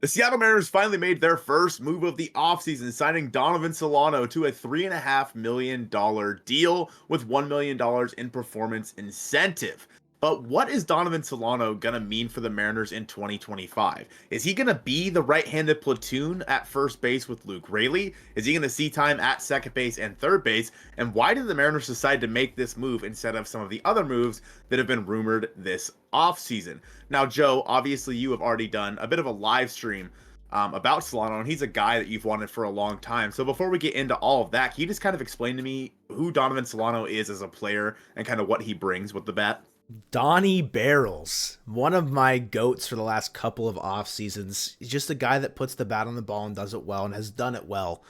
The Seattle Mariners finally made their first move of the offseason, signing Donovan Solano to a $3.5 million deal with $1 million in performance incentive. But what is Donovan Solano going to mean for the Mariners in 2025? Is he going to be the right-handed platoon at first base with Luke Raley? Is he going to see time at second base and third base? And why did the Mariners decide to make this move instead of some of the other moves that have been rumored this offseason? Now, Joe, obviously you have already done a bit of a live stream about Solano, and he's a guy that you've wanted for a long time. So before we get into all of that, can you just kind of explain to me who Donovan Solano is as a player and kind of what he brings with the bat? Donnie Barrels, one of my goats for the last couple of off seasons. He's just a guy that puts the bat on the ball and does it well and has done it well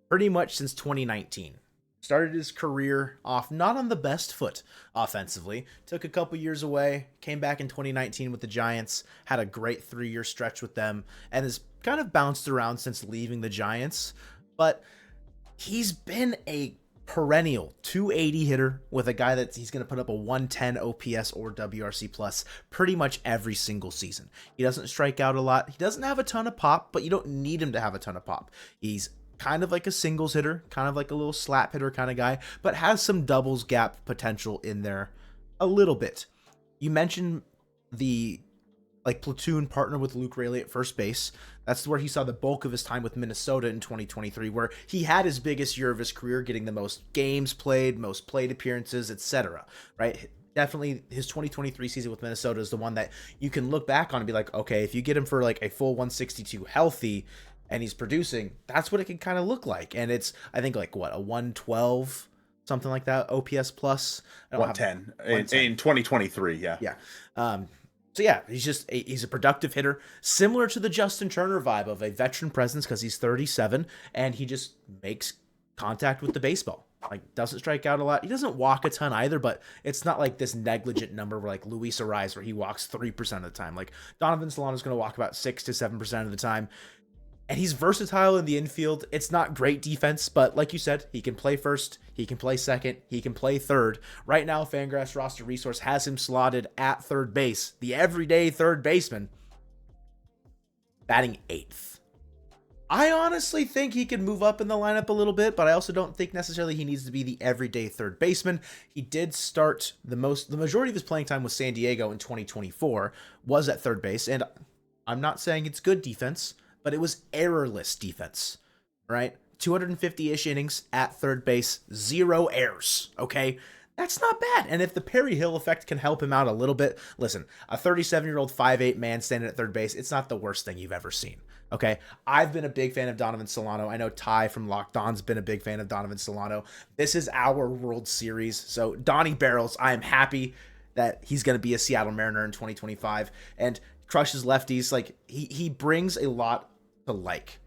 pretty much since 2019. Started his career off not on the best foot offensively. Took a couple years away, came back in 2019 with the Giants, had a great 3-year stretch with them, and has kind of bounced around since leaving the Giants. But he's been a perennial 280 hitter with a guy that he's going to put up a 110 OPS or WRC plus pretty much every single season. He doesn't strike out a lot. He doesn't have a ton of pop, but you don't need him to have a ton of pop. He's kind of like a singles hitter, kind of like a little slap hitter kind of guy, but has some doubles gap potential in there a little bit. You mentioned the platoon partner with Luke Raley at first base. That's where he saw the bulk of his time with Minnesota in 2023, where he had his biggest year of his career, getting the most games played, most plate appearances, etc. Right? Definitely his 2023 season with Minnesota is the one that you can look back on and be like, okay, if you get him for like a full 162 healthy and he's producing, that's what it can kind of look like. And it's, I think, like what, a 112, something like that, OPS plus? I don't 110 have 110. in 2023, yeah. Yeah. So yeah, he's a productive hitter, similar to the Justin Turner vibe of a veteran presence because he's 37 and he just makes contact with the baseball. Like, doesn't strike out a lot. He doesn't walk a ton either, but it's not like this negligent number where like Luis Ariz where he walks 3% of the time. Like Donovan Solano is going to walk about 6 to 7% of the time. And he's versatile in the infield. It's not great defense, but like you said, he can play first, he can play second, he can play third. Right now, Fangraphs Roster Resource has him slotted at third base, the everyday third baseman, batting 8th. I honestly think he can move up in the lineup a little bit, but I also don't think necessarily he needs to be the everyday third baseman. He did start the majority of his playing time with San Diego in 2024 was at third base, and I'm not saying it's good defense, but it was errorless defense, right? 250-ish innings at third base, 0 errors, okay? That's not bad. And if the Perry Hill effect can help him out a little bit, listen, a 37-year-old 5'8" man standing at third base, it's not the worst thing you've ever seen, okay? I've been a big fan of Donovan Solano. I know Ty from Locked On's been a big fan of Donovan Solano. This is our World Series. So Donnie Barrels, I am happy that he's going to be a Seattle Mariner in 2025 and crushes lefties. Like, he brings a lot to like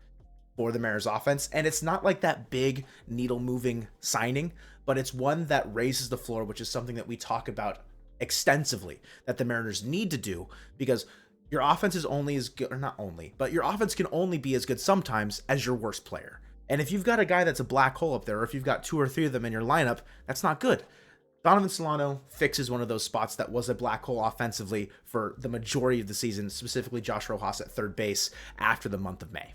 for the Mariners offense, and it's not like that big needle moving signing, but it's one that raises the floor, which is something that we talk about extensively that the Mariners need to do, because your offense is only as good, or not only, but your offense can only be as good sometimes as your worst player. And if you've got a guy that's a black hole up there, or if you've got 2 or 3 of them in your lineup, that's not good. Donovan Solano fixes one of those spots that was a black hole offensively for the majority of the season, specifically Josh Rojas at third base after the month of May.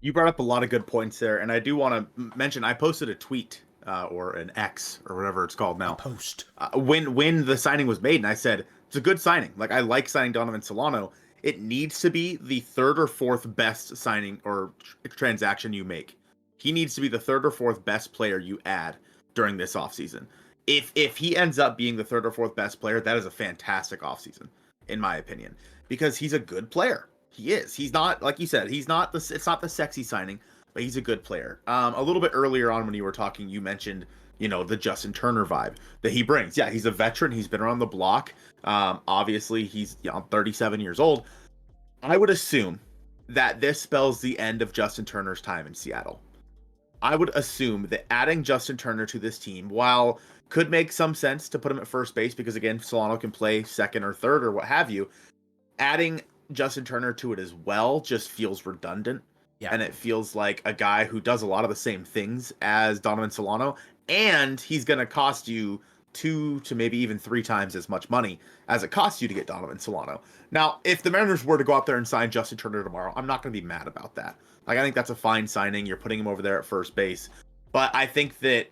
You brought up a lot of good points there, and I do want to mention I posted a tweet or an X or whatever it's called now. A post. When the signing was made, and I said it's a good signing. Like, I like signing Donovan Solano. It needs to be the 3rd or 4th best signing or transaction you make. He needs to be the 3rd or 4th best player you add during this offseason. If he ends up being the 3rd or 4th best player, that is a fantastic offseason, in my opinion, because he's a good player. He is. He's not, like you said, it's not the sexy signing, but he's a good player. A little bit earlier on when you were talking, you mentioned, the Justin Turner vibe that he brings. Yeah, he's a veteran. He's been around the block. Obviously, he's 37 years old. I would assume that this spells the end of Justin Turner's time in Seattle. I would assume that adding Justin Turner to this team, while could make some sense to put him at first base because, again, Solano can play second or third or what have you, adding Justin Turner to it as well just feels redundant. Yeah. And it feels like a guy who does a lot of the same things as Donovan Solano, and he's going to cost you 2 to maybe even 3 times as much money as it costs you to get Donovan Solano. Now, if the Mariners were to go out there and sign Justin Turner tomorrow, I'm not going to be mad about that. Like, I think that's a fine signing. You're putting him over there at first base. But I think that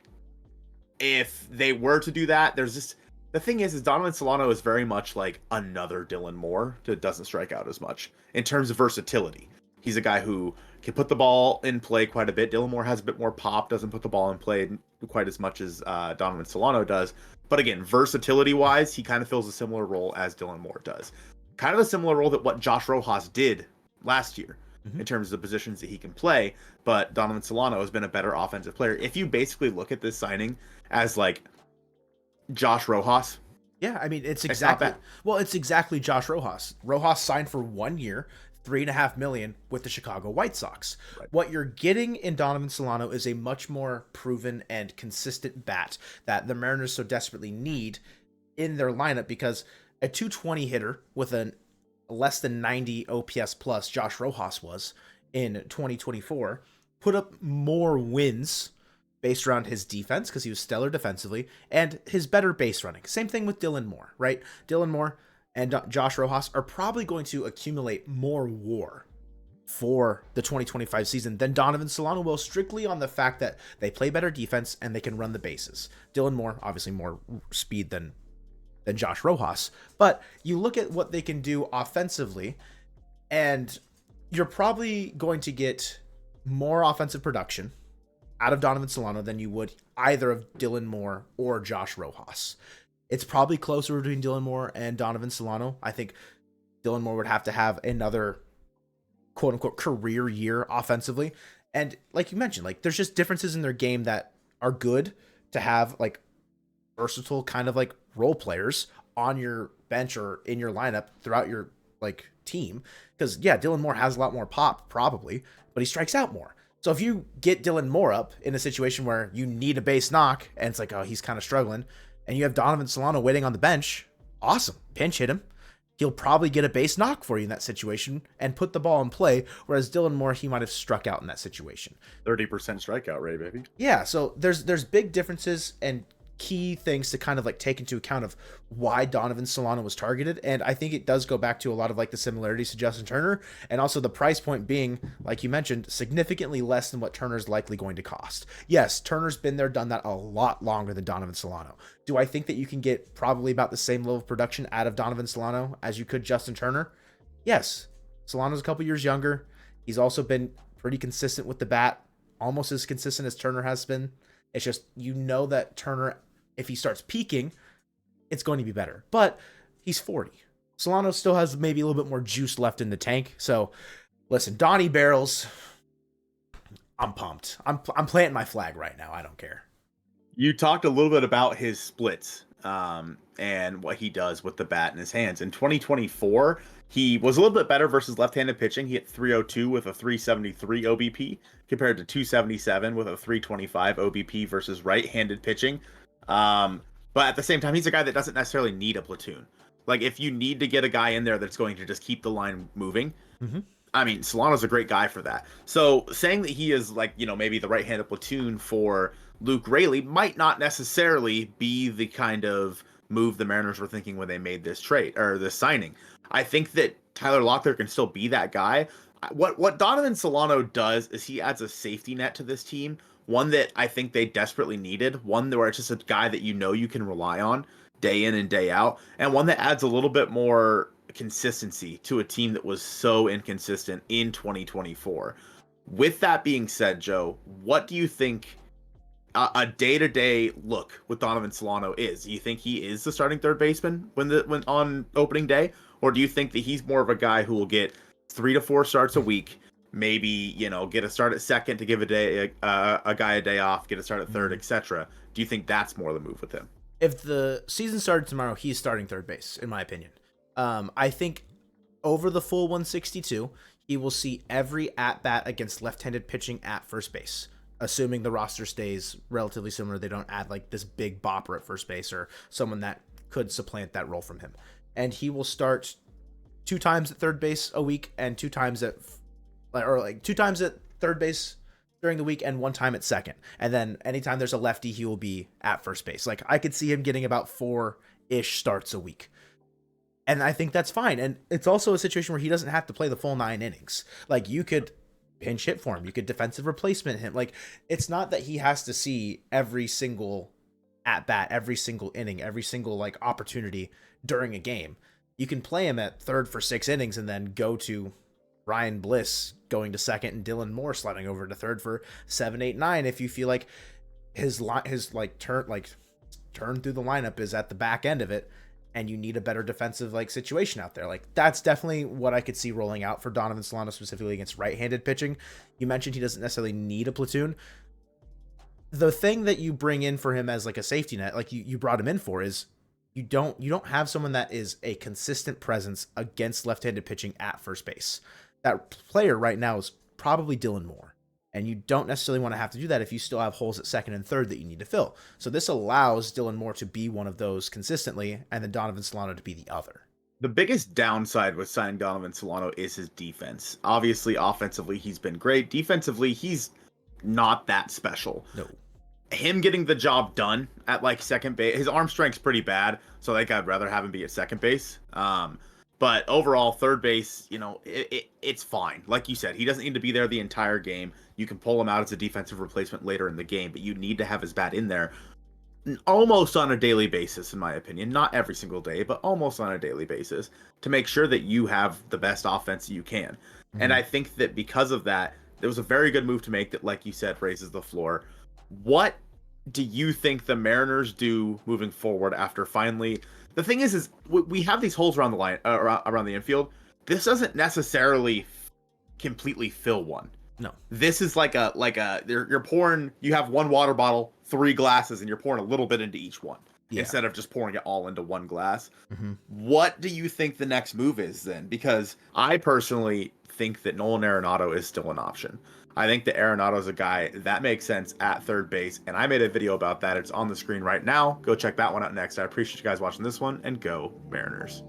if they were to do that, there's just the thing is Donovan Solano is very much like another Dylan Moore that doesn't strike out as much in terms of versatility. He's a guy who can put the ball in play quite a bit. Dylan Moore has a bit more pop, doesn't put the ball in play quite as much as Donovan Solano does. But again, versatility-wise, he kind of fills a similar role as Dylan Moore does. Kind of a similar role that what Josh Rojas did last year in terms of the positions that he can play. But Donovan Solano has been a better offensive player. If you basically look at this signing as like Josh Rojas. Yeah, I mean, it's exactly Josh Rojas. Rojas signed for 1 year, $3.5 million with the Chicago White Sox. Right. What you're getting in Donovan Solano is a much more proven and consistent bat that the Mariners so desperately need in their lineup, because a 220 hitter with a less than 90 OPS plus, Josh Rojas was in 2024, put up more wins based around his defense, because he was stellar defensively, and his better base running. Same thing with Dylan Moore, right? Dylan Moore and Josh Rojas are probably going to accumulate more WAR for the 2025 season than Donovan Solano will, strictly on the fact that they play better defense and they can run the bases. Dylan Moore, obviously more speed than Josh Rojas, but you look at what they can do offensively, and you're probably going to get more offensive production out of Donovan Solano than you would either of Dylan Moore or Josh Rojas. It's probably closer between Dylan Moore and Donovan Solano. I think Dylan Moore would have to have another quote unquote career year offensively. And like you mentioned, like there's just differences in their game that are good to have, like versatile kind of like role players on your bench or in your lineup throughout your like team. Because yeah, Dylan Moore has a lot more pop probably, but he strikes out more. So if you get Dylan Moore up in a situation where you need a base knock and it's like, oh, he's kind of struggling, and you have Donovan Solano waiting on the bench, awesome. Pinch hit him. He'll probably get a base knock for you in that situation and put the ball in play, whereas Dylan Moore, he might have struck out in that situation. 30% strikeout rate, baby. Yeah, so there's big differences and key things to kind of like take into account of why Donovan Solano was targeted. And I think it does go back to a lot of like the similarities to Justin Turner, and also the price point being, like you mentioned, significantly less than what Turner's likely going to cost. Yes, Turner's been there, done that a lot longer than Donovan Solano. Do I think that you can get probably about the same level of production out of Donovan Solano as you could Justin Turner? Yes. Solano's a couple years younger. He's also been pretty consistent with the bat, almost as consistent as Turner has been. It's just, you know that Turner, if he starts peaking, it's going to be better. But he's 40. Solano still has maybe a little bit more juice left in the tank. So, listen, Donnie Barrels, I'm pumped. I'm planting my flag right now. I don't care. You talked a little bit about his splits and what he does with the bat in his hands. In 2024, he was a little bit better versus left-handed pitching. He hit 302 with a 373 OBP compared to 277 with a 325 OBP versus right-handed pitching. But at the same time, he's a guy that doesn't necessarily need a platoon. Like, if you need to get a guy in there that's going to just keep the line moving, I mean, Solano's a great guy for that. So saying that he is like, you know, maybe the right-handed platoon for Luke Raley might not necessarily be the kind of move the Mariners were thinking when they made this trade or this signing. I think that Tyler Locklear can still be that guy. What Donovan Solano does is he adds a safety net to this team, one that I think they desperately needed, one where it's just a guy that you know you can rely on day in and day out, and one that adds a little bit more consistency to a team that was so inconsistent in 2024. With that being said, Joe, what do you think a day-to-day look with Donovan Solano is? Do you think he is the starting third baseman when on opening day, or do you think that he's more of a guy who will get 3 to 4 starts a week, maybe, you know, get a start at second to give a guy a day off, get a start at third, etc.? Do you think that's more the move with him? If the season started tomorrow, he's starting third base, in my opinion. I think over the full 162, he will see every at-bat against left-handed pitching at first base, assuming the roster stays relatively similar. They don't add like this big bopper at first base or someone that could supplant that role from him. And he will start 2 times at third base a week and 2 times at third base during the week and 1 time at second. And then anytime there's a lefty, he will be at first base. Like, I could see him getting about 4-ish starts a week. And I think that's fine. And it's also a situation where he doesn't have to play the full 9 innings. Like, you could pinch hit for him. You could defensive replacement him. Like, it's not that he has to see every single at bat, every single inning, every single like opportunity during a game. You can play him at third for 6 innings and then go to Ryan Bliss going to second and Dylan Moore sliding over to third for 7, 8, 9 if you feel like his turn through the lineup is at the back end of it and you need a better defensive like situation out there. Like, that's definitely what I could see rolling out for Donovan Solano, specifically against right-handed pitching. You mentioned he doesn't necessarily need a platoon. The thing that you bring in for him as like a safety net, like you brought him in for, is you don't have someone that is a consistent presence against left-handed pitching at first base. That player right now is probably Dylan Moore. And you don't necessarily want to have to do that if you still have holes at second and third that you need to fill. So this allows Dylan Moore to be one of those consistently, and then Donovan Solano to be the other. The biggest downside with signing Donovan Solano is his defense. Obviously, offensively, he's been great. Defensively, he's not that special. No. Him getting the job done at like second base, his arm strength's pretty bad, so like I'd rather have him be at second base. But overall, third base, it's fine. Like you said, he doesn't need to be there the entire game. You can pull him out as a defensive replacement later in the game, but you need to have his bat in there almost on a daily basis, in my opinion. Not every single day, but almost on a daily basis to make sure that you have the best offense you can. Mm-hmm. And I think that because of that, it was a very good move to make that, like you said, raises the floor. What do you think the Mariners do moving forward after finally... The thing is we have these holes around the line, around the infield. This doesn't necessarily completely fill one. No. This is like you're pouring, you have one water bottle, 3 glasses, and you're pouring a little bit into each one instead of just pouring it all into one glass. Mm-hmm. What do you think the next move is then? Because I personally think that Nolan Arenado is still an option. I think that Arenado is a guy that makes sense at third base, and I made a video about that. It's on the screen right now. Go check that one out next. I appreciate you guys watching this one, and go Mariners.